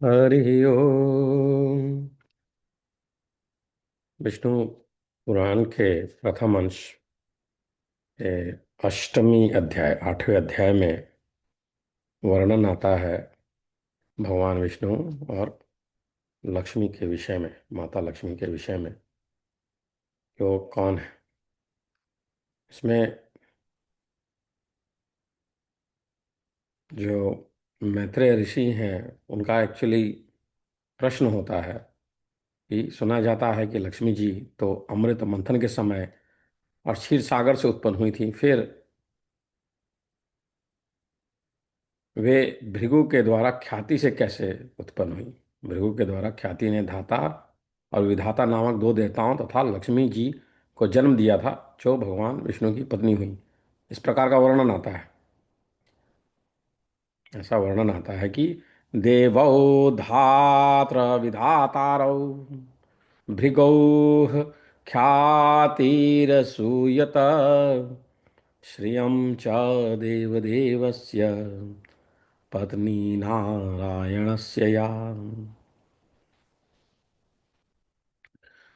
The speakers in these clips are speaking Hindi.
हरि ओम। विष्णु पुराण के प्रथम अंश के अष्टमी अध्याय 8वें अध्याय में वर्णन आता है भगवान विष्णु और लक्ष्मी के विषय में, माता लक्ष्मी के विषय में कि वो कौन है। इसमें जो मैत्रेय ऋषि हैं उनका एक्चुअली प्रश्न होता है कि सुना जाता है कि लक्ष्मी जी तो अमृत मंथन के समय और क्षीर सागर से उत्पन्न हुई थी, फिर वे भृगु के द्वारा ख्याति से कैसे उत्पन्न हुई। भृगु के द्वारा ख्याति ने धाता और विधाता नामक दो देवताओं तथा लक्ष्मी जी को जन्म दिया था, जो भगवान विष्णु की पत्नी हुई। इस प्रकार का वर्णन आता है। ऐसा वर्णन आता है कि देवौ धात्र विधातारौ भृगौ ख्यातिरसूयत श्रियं च देवदेवस्य पत्नी नारायणस्य या।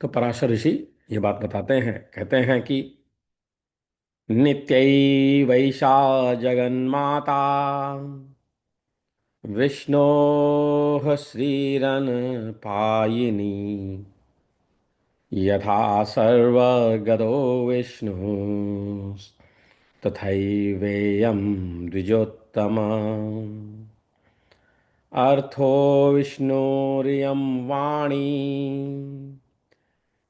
तो पराशर ऋषि ये बात बताते हैं, कहते हैं कि नित्यैवैषा जगन्माता विष्णोः श्रीरनपायिनी यथा सर्वगतो विष्णुः तथैवेयं द्विजोत्तम। अर्थो विष्णोरियं वाणी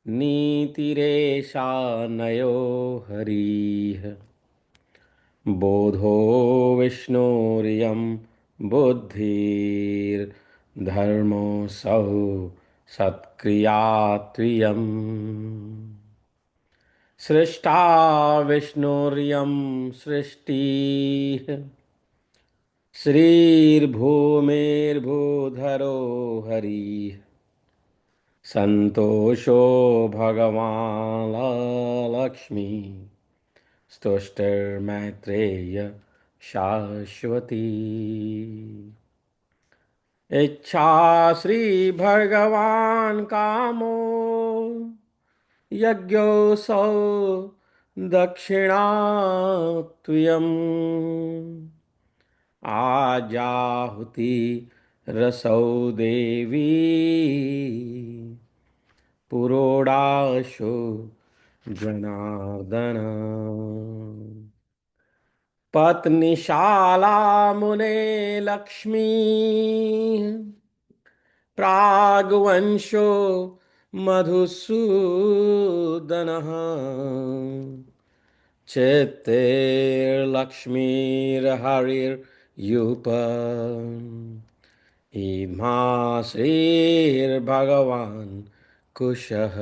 नीतिरेषा नयो हरिः बोधो विष्णोरियं बुद्धिर्धर्मोऽसौ सत्क्रियात्वियम् सृष्टा विष्णुरियं सृष्टिः श्रीर्भूमिर्भूधरो हरिः संतोषो भगवान् लक्ष्मी स्तुष्टिर्मैत्रेय शाश्वती। इच्छा श्री भगवान कामो यज्ञोऽसौ दक्षिणात्वयम् आजाहुति रसौ देवी पुरोडाशो जनार्दन। पत्नीशाला मुने लक्ष्मी प्राग्वंशो मधुसूदनः चित्तेर्लक्ष्मीर्हरिर्यूप इमा श्रीर्भगवान् कुशः।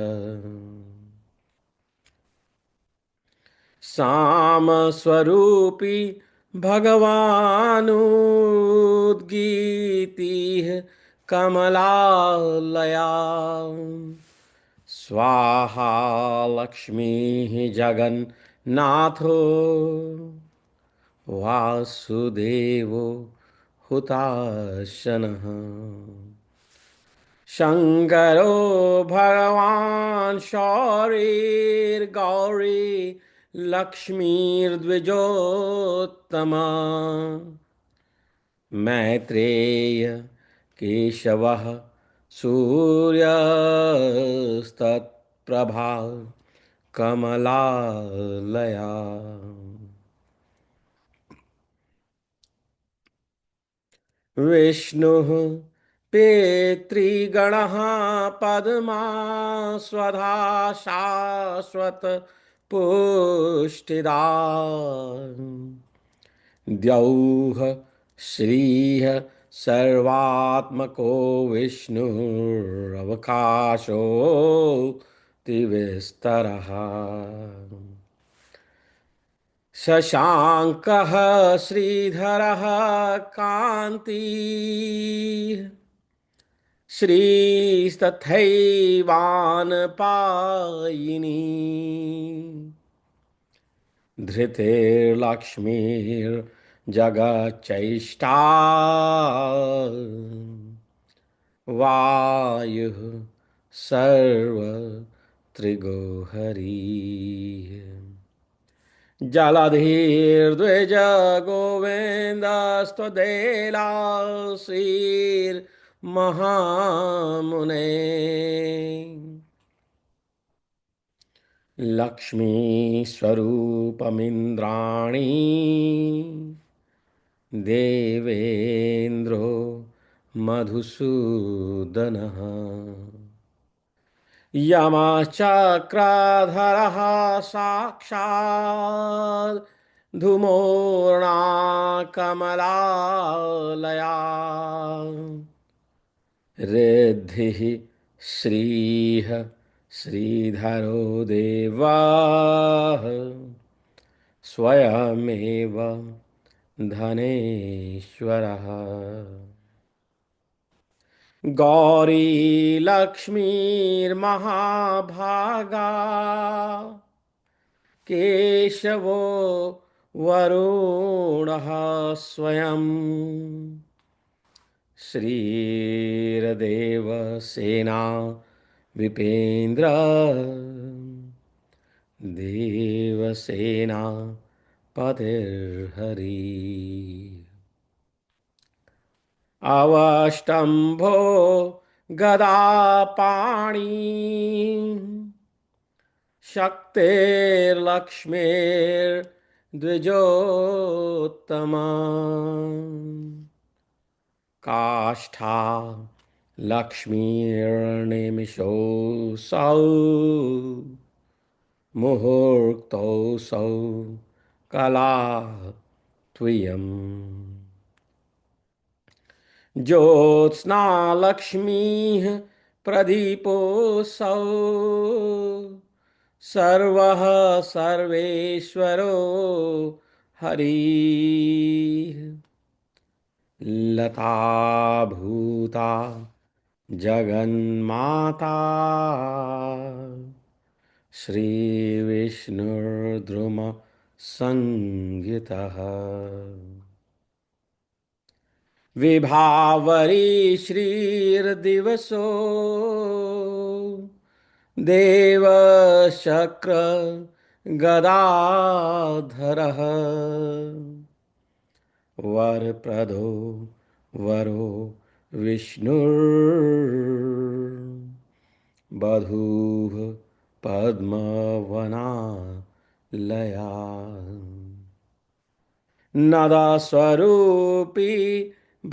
सामस्वरूपी भगवानुद्गीतिः कमलालया स्वाहा लक्ष्मीः जगन्नाथो वासुदेवो हुताशनः। शङ्करो भगवान् शौरिर्गौरी लक्ष्मीर्द्विजोत्तमा मैत्रेय केशवः सूर्यस्तत्प्रभा कमलालया। विष्णुः पितृगणः पद्मा स्वधा शाश्वत पुष्टिदा द्यौः श्रीः सर्वात्मको विष्णुरवकाशो त्रिविस्तरः शशाङ्कः श्रीधरः कान्ति श्रीस्तथैवानपायिनी धृतिर्लक्ष्मीर्जगच्चैष्टा वायुः सर्वत्रिगो हरिः जलधिर्द्विजगोविन्दस्त्वदेलाश्रीर्महामुने लक्ष्मीस्वरूपमिन्द्राणि देवेन्द्रो मधुसूदनः यमश्चक्राधरः साक्षात् धूमोर्णाकमलालया रिद्धिः श्रीः श्रीधरो देवः स्वयमेव धनेश्वरः गौरी लक्ष्मीर्महाभागा केशवो वरुणः स्वयं श्रीर्देवसेना विपेन्द्र देवसेना पतिर्हरि अवष्टम्भो गदापाणि शक्तिर्लक्ष्मीर्द्विजोत्तमा काष्ठा लक्ष्मीर्निमिषौ सौ मुहूर्तौ सौ कला त्वयम् ज्योत्स्ना लक्ष्मीः प्रदीपोऽसौ सर्वः सर्वेश्वरो हरिः लता भूता जगन्माता श्रीविष्णुर्द्रुम संगितः विभावरी श्रीर्दिवसो देवशक्र गदाधरः वरप्रदो वरो विष्णुर्बधूः पद्मवनालया नदस्वरूपी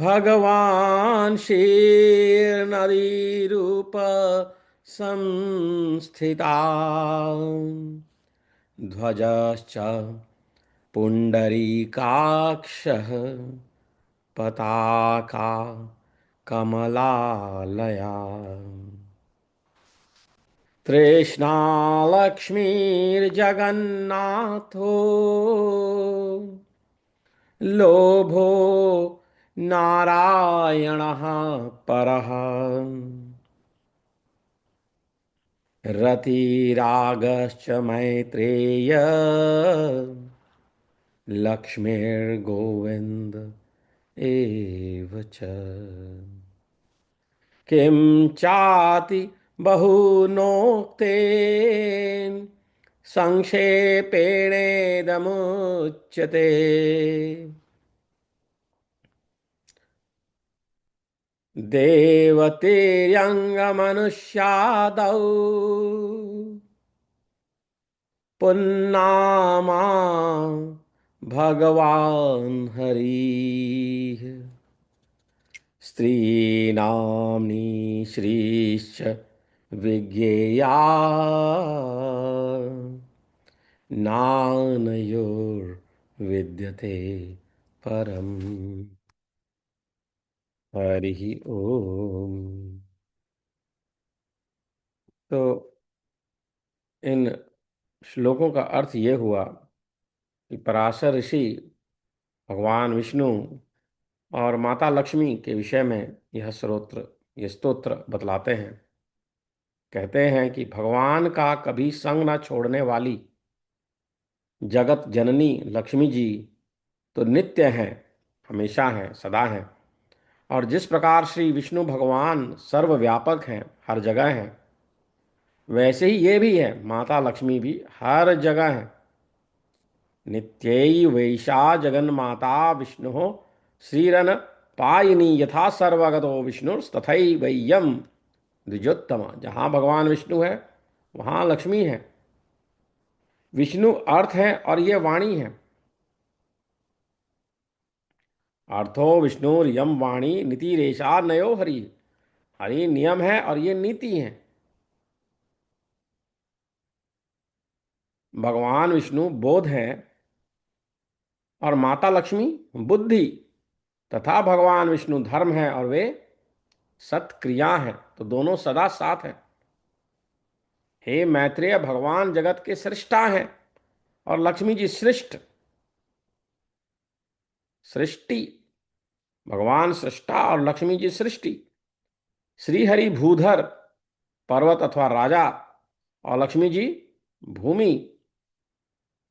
भगवान् क्षीरनदीरूप संस्थिता ध्वजश्च पुण्डरीकाक्षः पताका कमलालया तृष्णा लक्ष्मीर्जगन्नाथो लोभो नारायणः परः रतिरागश्च मैत्रेय लक्ष्मीर्गोविन्द एव च किं चाति बहुनोक्तेन संक्षेपेणेदमुच्यते देवतेर्यङ्गमनुष्यादौ पुन्नामा भगवान् हरिः स्त्रीणाम्नि श्रीश्च विज्ञेया नानयोर्विद्यते परम् हरि ओम। तो इन श्लोकों का अर्थ ये हुआ कि पराशर ऋषि भगवान विष्णु और माता लक्ष्मी के विषय में यह स्तोत्र बतलाते हैं। कहते हैं कि भगवान का कभी संग न छोड़ने वाली जगत जननी लक्ष्मी जी तो नित्य हैं, हमेशा हैं, सदा हैं। और जिस प्रकार श्री विष्णु भगवान सर्वव्यापक हैं, हर जगह हैं, वैसे ही ये भी है, माता लक्ष्मी भी हर जगह है। नित्यै वैशा जगन्माता विष्णु श्रीरन पायिनी यथा सर्वगतो विष्णुस्तथैवयम् द्विजोत्तम। जहाँ भगवान विष्णु है वहाँ लक्ष्मी है। विष्णु अर्थ है और ये वाणी है। अर्थो विष्णुर यम वाणी नीति रेशा नयो हरि। हरि नियम है और ये नीति है। भगवान विष्णु बोध है और माता लक्ष्मी बुद्धि, तथा भगवान विष्णु धर्म है और वे सत्क्रिया है। तो दोनों सदा साथ है। हे मैत्रेय, भगवान जगत के सृष्टा हैं और लक्ष्मी जी सृष्ट, सृष्टि। भगवान सृष्टा और लक्ष्मी जी सृष्टि। श्रीहरि भूधर, पर्वत अथवा राजा, और लक्ष्मी जी भूमि।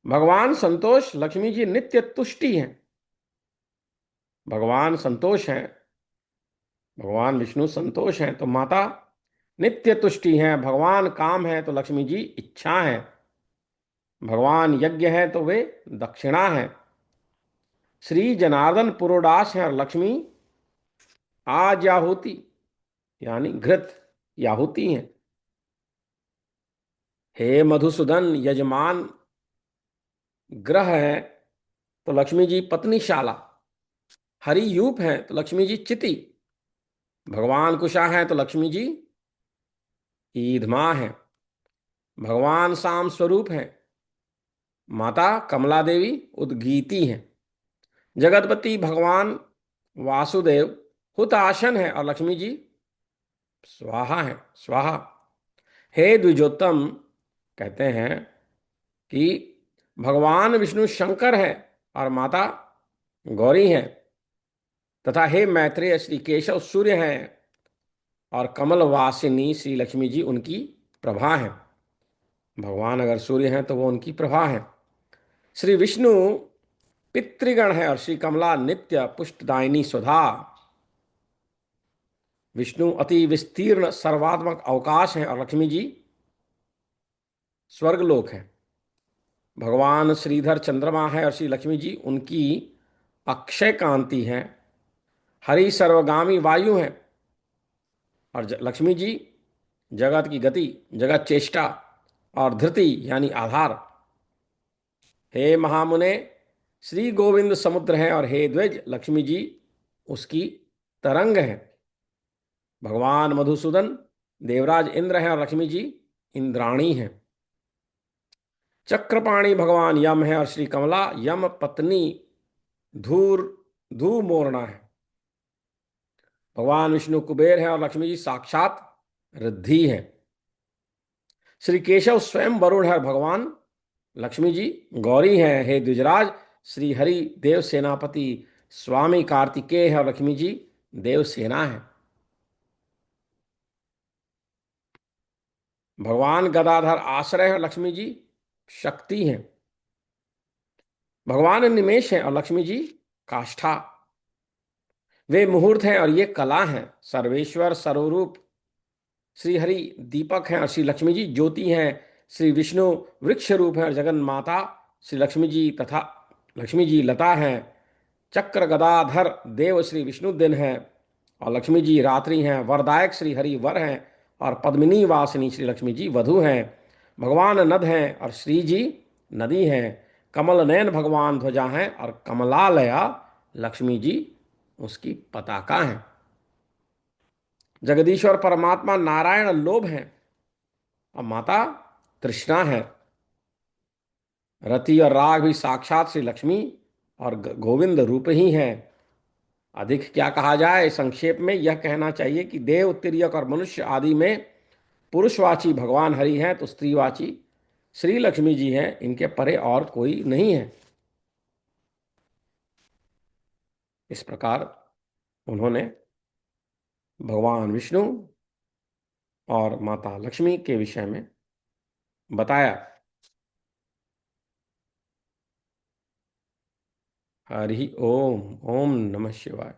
भगवान संतोष, लक्ष्मी जी नित्य तुष्टि हैं। भगवान संतोष हैं, भगवान विष्णु संतोष हैं तो माता नित्य तुष्टि हैं। भगवान काम है तो लक्ष्मी जी इच्छा है। भगवान यज्ञ है तो वे दक्षिणा है। श्री जनार्दन पुरोडास हैं और लक्ष्मी आज याहुति यानी घृत याहुति हैं। हे मधुसूदन, यजमान ग्रह है तो लक्ष्मी जी पत्नीशाला। हरि यूप है तो लक्ष्मी जी चिति। भगवान कुशा है तो लक्ष्मी जी ईधमा है। भगवान शाम स्वरूप है, माता कमला देवी उद्गीति है। जगतपति भगवान वासुदेव हुताशन है और लक्ष्मी जी स्वाहा है, स्वाहा। हे द्विजोत्तम, कहते हैं कि भगवान विष्णु शंकर है और माता गौरी है। तथा हे मैत्रेय, श्री केशव सूर्य हैं और कमल वासिनी श्री लक्ष्मी जी उनकी प्रभा है। भगवान अगर सूर्य हैं तो वो उनकी प्रभा है। श्री विष्णु पितृगण है और श्री कमला नित्य पुष्टदायिनी सुधा। विष्णु अति विस्तीर्ण सर्वात्मक अवकाश है और लक्ष्मी जी स्वर्गलोक है। भगवान श्रीधर चंद्रमा है और श्री लक्ष्मी जी उनकी अक्षय कांति है। हरि सर्वगामी वायु है और लक्ष्मी जी जगत की गति, जगत चेष्टा और धृति यानी आधार। हे महामुने, श्री गोविंद समुद्र है और हे द्विज, लक्ष्मी जी उसकी तरंग है। भगवान मधुसूदन देवराज इंद्र है और लक्ष्मी जी इंद्राणी है। चक्रपाणी भगवान यम है और श्री कमला यम पत्नी धूर धू मोरना है। भगवान विष्णु कुबेर है और लक्ष्मी जी साक्षात रिद्धि है। श्री केशव स्वयं वरुण है और भगवान लक्ष्मी जी गौरी है। हे द्विजराज, श्री हरि देव सेनापति स्वामी कार्तिकेय है और लक्ष्मी जी देव सेना है। भगवान गदाधर आश्रय है और लक्ष्मी जी शक्ति है। भगवान निमेश है और लक्ष्मी जी काष्ठा। वे मुहूर्त हैं और ये कला है। सर्वेश्वर सर्वरूप श्री हरि दीपक हैं और श्री लक्ष्मी जी ज्योति हैं। श्री विष्णु वृक्ष रूप है और जगन माता श्री लक्ष्मी जी तथा लक्ष्मी जी लता हैं। चक्र गदाधर देव श्री विष्णु दिन है और लक्ष्मी जी रात्रि हैं। वरदायक श्री हरि वर हैं और पद्मिनी वासिनी श्री लक्ष्मी जी वधु हैं। भगवान नद हैं और श्री जी नदी हैं। कमल नयन भगवान ध्वजा हैं और कमलालया लक्ष्मी जी उसकी पताका हैं। जगदीश्वर परमात्मा नारायण लोभ हैं और माता तृष्णा है। रति और राग भी साक्षात श्री लक्ष्मी और गोविंद रूप ही हैं। अधिक क्या कहा जाए, संक्षेप में यह कहना चाहिए कि देव, तिर्यक और मनुष्य आदि में पुरुषवाची भगवान हरि हैं तो स्त्रीवाची श्री लक्ष्मी जी हैं। इनके परे और कोई नहीं है। इस प्रकार उन्होंने भगवान विष्णु और माता लक्ष्मी के विषय में बताया। हरि ओम। ओम नमः शिवाय।